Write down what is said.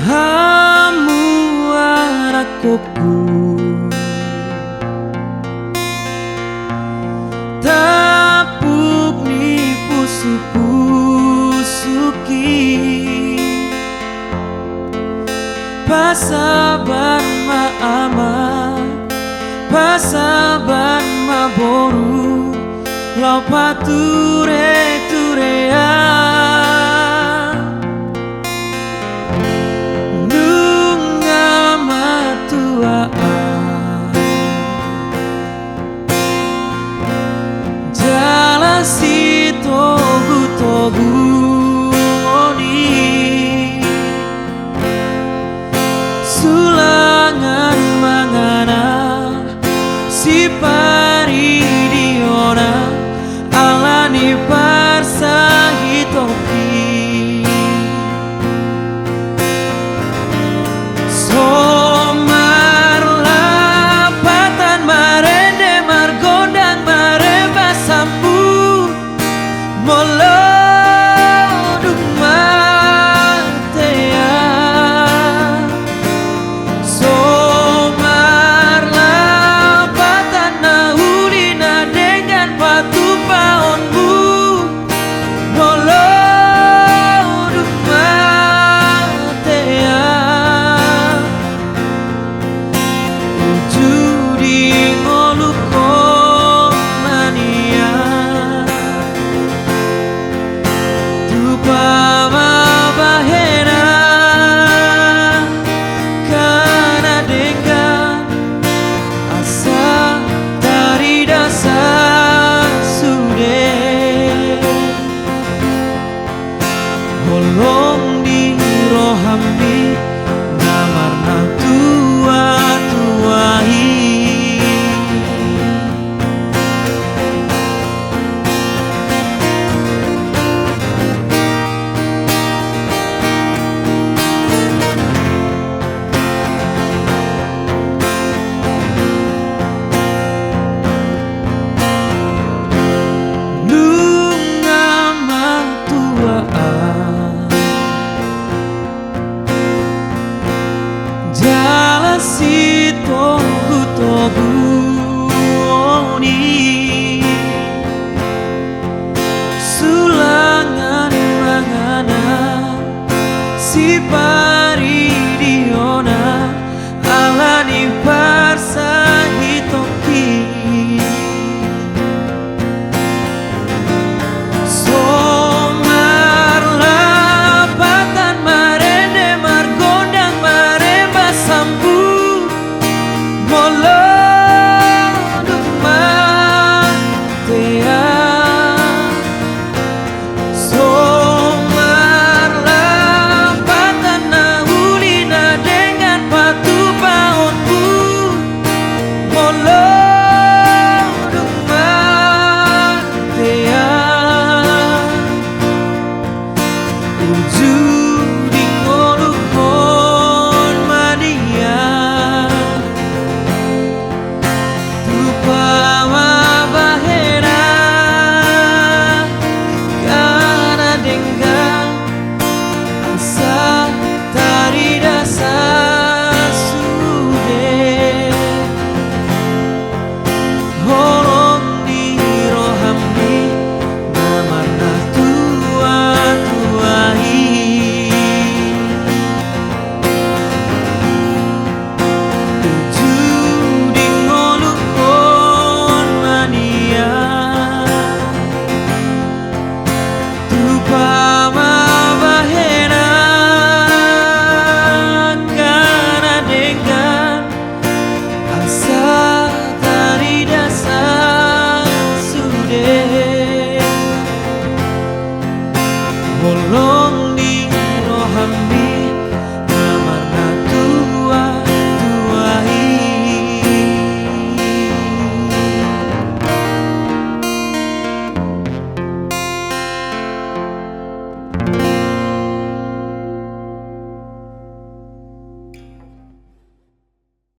Hamu anakku tapuk ni pusuki pasaban maama pasaban maboru lau pature turea si togu oni sulangan mangana si pari diona alani parsa hitoki somar lapatan marende margondang mareba sampu molodung matea somar lapatan naulina dengan batu paonmu molodung matea ujudi ngolukon mania Pama bahena karena dengan asa dari dasar sude holong di rohambi namarna tua-tuai Jala si togu oni sulangan mangana si pari